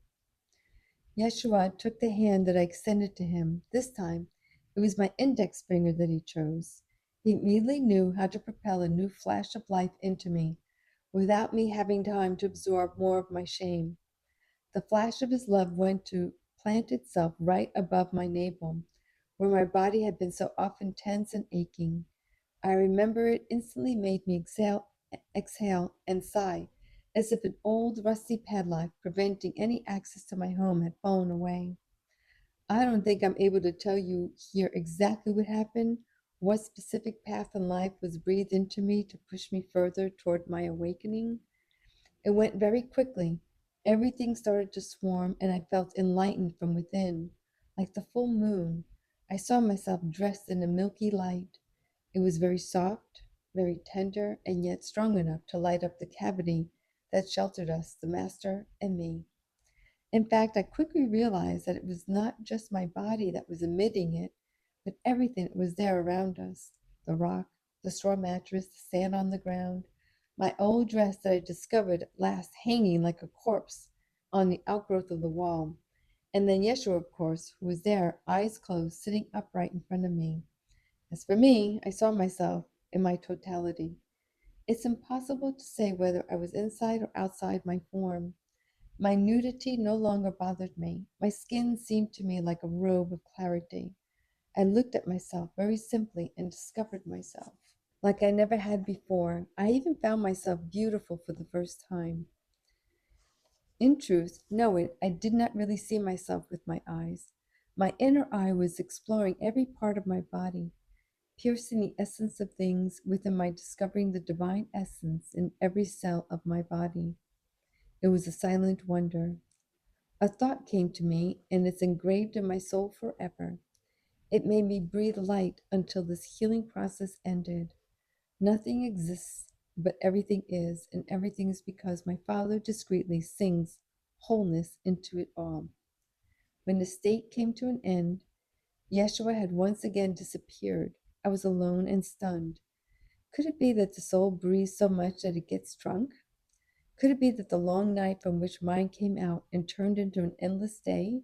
[SPEAKER 2] Yeshua took the hand that I extended to him. This time, it was my index finger that he chose. He immediately knew how to propel a new flash of life into me, without me having time to absorb more of my shame. The flash of his love went to plant itself right above my navel, where my body had been so often tense and aching. I remember it instantly made me exhale and sigh, as if an old rusty padlock preventing any access to my home had fallen away. I don't think I'm able to tell you here exactly what happened, what specific path in life was breathed into me to push me further toward my awakening. It went very quickly. Everything started to swarm, and I felt enlightened from within. Like the full moon, I saw myself dressed in a milky light. It was very soft, very tender, and yet strong enough to light up the cavity that sheltered us, the master and me. In fact, I quickly realized that it was not just my body that was emitting it, but everything that was there around us: the rock, the straw mattress, the sand on the ground, my old dress that I discovered at last hanging like a corpse on the outgrowth of the wall, and then Yeshua, of course, who was there, eyes closed, sitting upright in front of me. As for me, I saw myself in my totality. It's impossible to say whether I was inside or outside my form. My nudity no longer bothered me. My skin seemed to me like a robe of clarity. I looked at myself very simply and discovered myself like I never had before. I even found myself beautiful for the first time. In truth, know it, I did not really see myself with my eyes. My inner eye was exploring every part of my body, piercing the essence of things within my, discovering the divine essence in every cell of my body. It was a silent wonder. A thought came to me, and it's engraved in my soul forever. It made me breathe light until this healing process ended. Nothing exists, but everything is, and everything is because my Father discreetly sings wholeness into it all. When the state came to an end, Yeshua had once again disappeared. I was alone and stunned. Could it be that the soul breathes so much that it gets drunk? Could it be that the long night from which mine came out and turned into an endless day?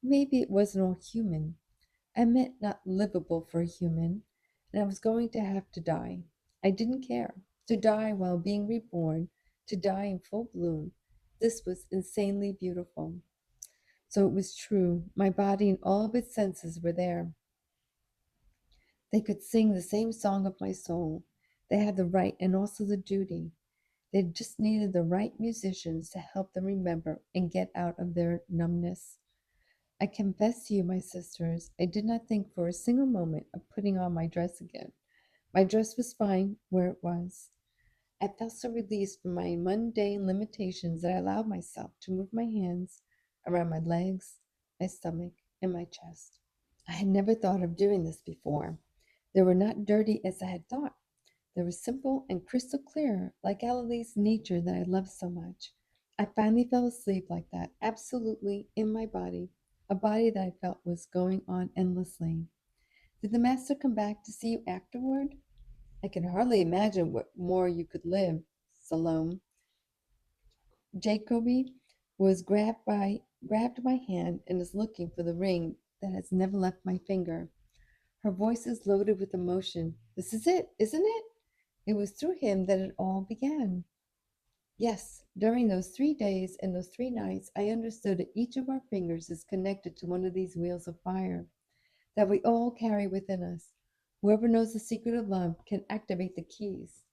[SPEAKER 2] Maybe it wasn't all human. I meant not livable for a human, and I was going to have to die. I didn't care. To die while being reborn, to die in full bloom. This was insanely beautiful. So it was true. My body and all of its senses were there. They could sing the same song of my soul. They had the right and also the duty. They just needed the right musicians to help them remember and get out of their numbness. I confess to you, my sisters, I did not think for a single moment of putting on my dress again. My dress was fine where it was. I felt so released from my mundane limitations that I allowed myself to move my hands around my legs, my stomach, and my chest. I had never thought of doing this before. They were not dirty as I had thought. They were simple and crystal clear, like Galilee's nature that I loved so much. I finally fell asleep like that, absolutely in my body, a body that I felt was going on endlessly. Did the master come back to see you afterward? I can hardly imagine what more you could live, Salome. Jacoby was grabbed my hand and is looking for the ring that has never left my finger. Her voice is loaded with emotion. This is it, isn't it? It was through him that it all began. Yes, during those 3 days and those 3 nights, I understood that each of our fingers is connected to one of these wheels of fire that we all carry within us. Whoever knows the secret of love can activate the keys.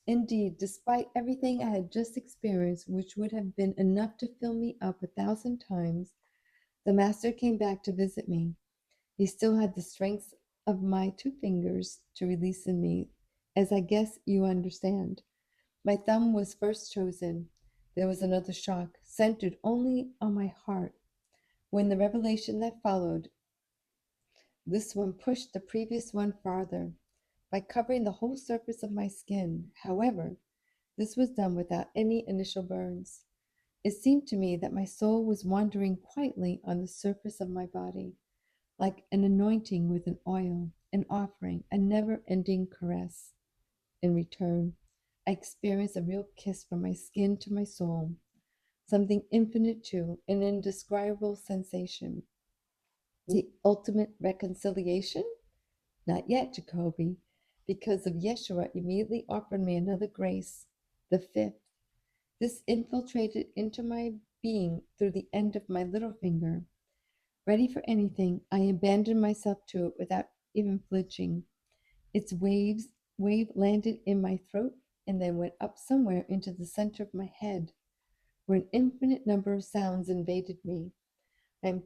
[SPEAKER 2] Indeed, despite everything I had just experienced, which would have been enough to fill me up 1,000 times, the master came back to visit me. He still had the strength of my 2 fingers to release in me, as I guess you understand. My thumb was first chosen. There was another shock, centered only on my heart. When the revelation that followed, this one pushed the previous one farther by covering the whole surface of my skin. However, this was done without any initial burns. It seemed to me that my soul was wandering quietly on the surface of my body, like an anointing with an oil, an offering, a never ending caress. In return, I experienced a real kiss from my skin to my soul, something infinite too, an indescribable sensation. The ultimate reconciliation? Not yet, Jacoby, because of Yeshua immediately offered me another grace, the fifth. This infiltrated into my being through the end of my little finger. Ready for anything, I abandoned myself to it without even flinching. Its wave landed in my throat and then went up somewhere into the center of my head, where an infinite number of sounds invaded me. I'm,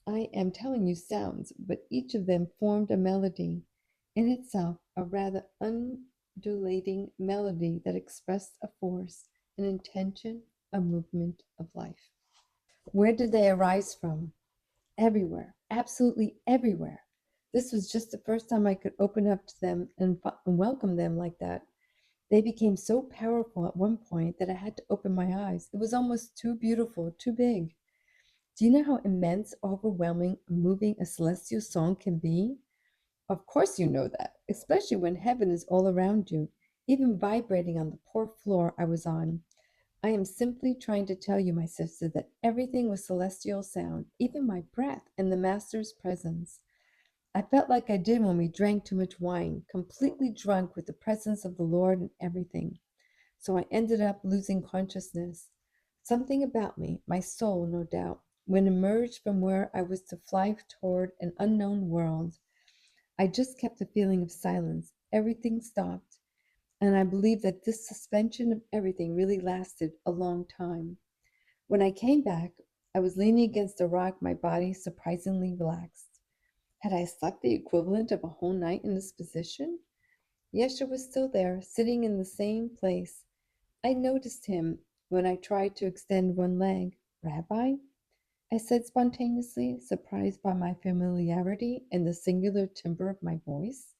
[SPEAKER 2] I am telling you sounds, but each of them formed a melody in itself, a rather undulating melody that expressed a force, an intention, a movement of life. Where did they arise from? Everywhere, absolutely everywhere. This was just the first time I could open up to them and welcome them like that. They became so powerful at one point that I had to open my eyes. It was almost too beautiful, too big. Do you know how immense, overwhelming, moving a celestial song can be? Of course you know that, especially when heaven is all around you, even vibrating on the poor floor I was on. I am simply trying to tell you, my sister, that everything was celestial sound, even my breath and the Master's presence. I felt like I did when we drank too much wine, completely drunk with the presence of the Lord and everything. So I ended up losing consciousness. Something about me, my soul, no doubt, when emerged from where I was to fly toward an unknown world. I just kept a feeling of silence. Everything stopped. And I believe that this suspension of everything really lasted a long time. When I came back, I was leaning against a rock, my body surprisingly relaxed. Had I slept the equivalent of a whole night in this position? Yeshua was still there, sitting in the same place. I noticed him when I tried to extend one leg. Rabbi? I said spontaneously, surprised by my familiarity and the singular timbre of my voice.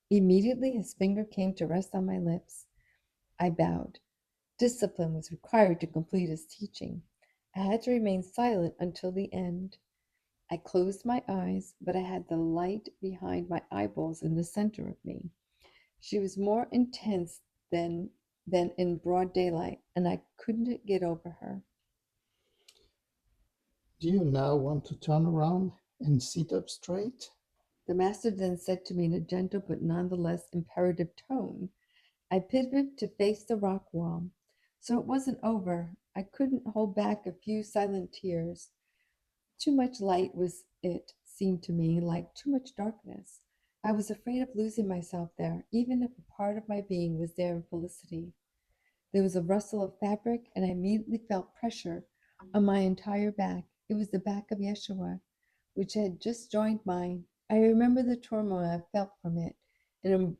[SPEAKER 2] Immediately his finger came to rest on my lips. I bowed. Discipline was required to complete his teaching. I had to remain silent until the end. I closed my eyes, but I had the light behind my eyeballs in the center of me. She was more intense than in broad daylight, and I couldn't get over her.
[SPEAKER 1] Do you now want to turn around and sit up straight?
[SPEAKER 2] The master then said to me in a gentle but nonetheless imperative tone. I pivoted to face the rock wall. So it wasn't over. I couldn't hold back a few silent tears. Too much light was it, seemed to me, like too much darkness. I was afraid of losing myself there, even if a part of my being was there in felicity. There was a rustle of fabric, and I immediately felt pressure on my entire back. It was the back of Yeshua, which had just joined mine. I remember the turmoil I felt from it, an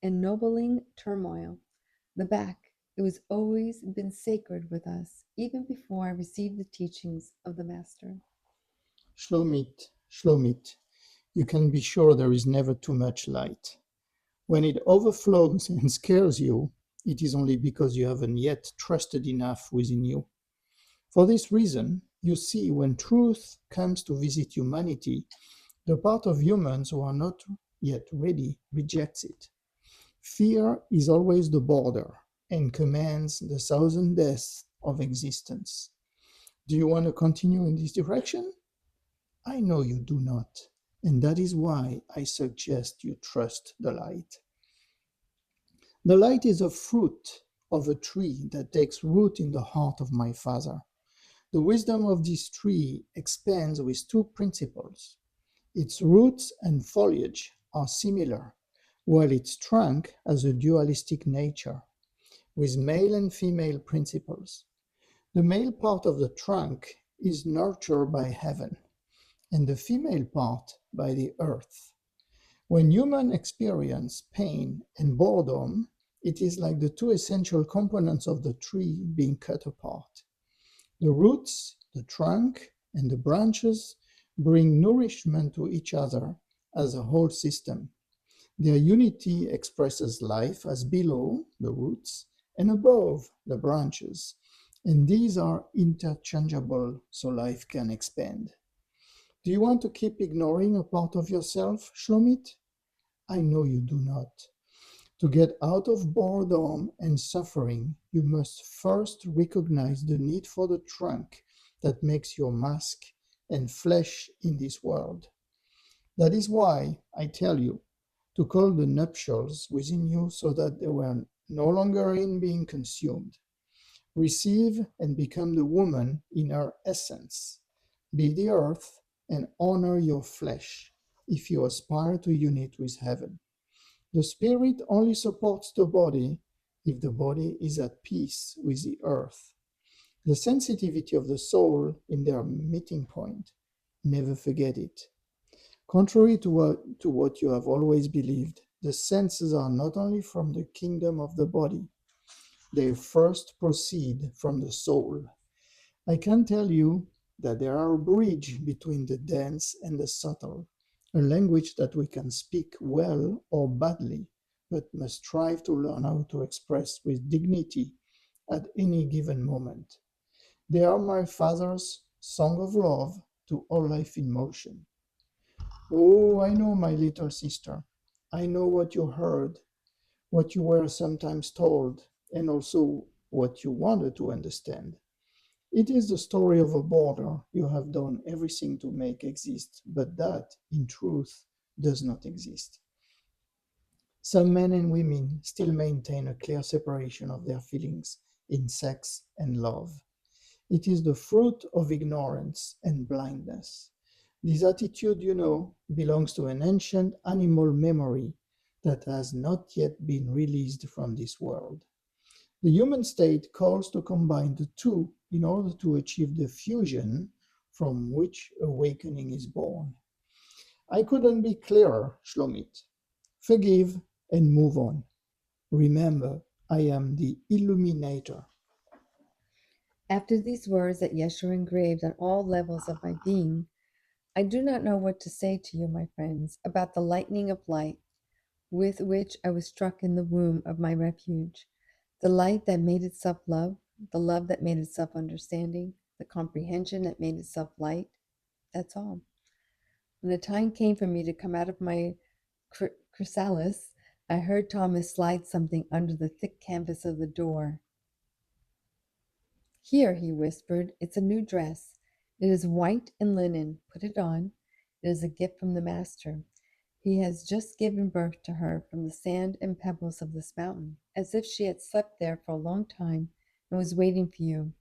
[SPEAKER 2] ennobling turmoil. The back, it was always been sacred with us, even before I received the teachings of the Master.
[SPEAKER 1] Schlomit, Schlomit, you can be sure there is never too much light. When it overflows and scares you, it is only because you haven't yet trusted enough within you. For this reason, you see, when truth comes to visit humanity, the part of humans who are not yet ready rejects it. Fear is always the border and commands the thousand deaths of existence. Do you want to continue in this direction? I know you do not, and that is why I suggest you trust the light. The light is a fruit of a tree that takes root in the heart of my Father. The wisdom of this tree expands with two principles. Its roots and foliage are similar, while its trunk has a dualistic nature, with male and female principles. The male part of the trunk is nurtured by heaven, and the female part by the earth. When humans experience pain and boredom, it is like the two essential components of the tree being cut apart. The roots, the trunk, and the branches bring nourishment to each other as a whole system. Their unity expresses life as below, the roots, and above, the branches. And these are interchangeable so life can expand. Do you want to keep ignoring a part of yourself, Schlomit? I know you do not. To get out of boredom and suffering, you must first recognize the need for the trunk that makes your mask and flesh in this world. That is why I tell you to call the nuptials within you so that they were no longer in being consumed. Receive and become the woman in her essence. Be the earth and honor your flesh if you aspire to unite with heaven. The spirit only supports the body if the body is at peace with the earth. The sensitivity of the soul in their meeting point. Never forget it. Contrary to what you have always believed, the senses are not only from the kingdom of the body, they first proceed from the soul. I can tell you that there are a bridge between the dense and the subtle, a language that we can speak well or badly, but must strive to learn how to express with dignity at any given moment. They are my Father's song of love to all life in motion. Oh, I know, my little sister. I know what you heard, what you were sometimes told, and also what you wanted to understand. It is the story of a border you have done everything to make exist, but that, in truth, does not exist. Some men and women still maintain a clear separation of their feelings in sex and love. It is the fruit of ignorance and blindness. This attitude, belongs to an ancient animal memory that has not yet been released from this world. The human state calls to combine the two in order to achieve the fusion from which awakening is born. I couldn't be clearer, Schlomit. Forgive and move on. Remember, I am the illuminator.
[SPEAKER 2] After these words that Yeshua engraved on all levels of my being, I do not know what to say to you, my friends, about the lightning of light with which I was struck in the womb of my refuge, the light that made itself love, the love that made itself understanding, the comprehension that made itself light. That's all. When the time came for me to come out of my chrysalis, I heard Thomas slide something under the thick canvas of the door. "Here," he whispered, "it's a new dress. It is white and linen. Put it on. It is a gift from the Master. He has just given birth to her from the sand and pebbles of this mountain, as if she had slept there for a long time and was waiting for you."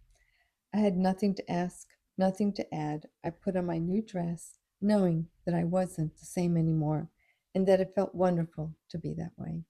[SPEAKER 2] I had nothing to ask, nothing to add. I put on my new dress, knowing that I wasn't the same anymore, and that it felt wonderful to be that way.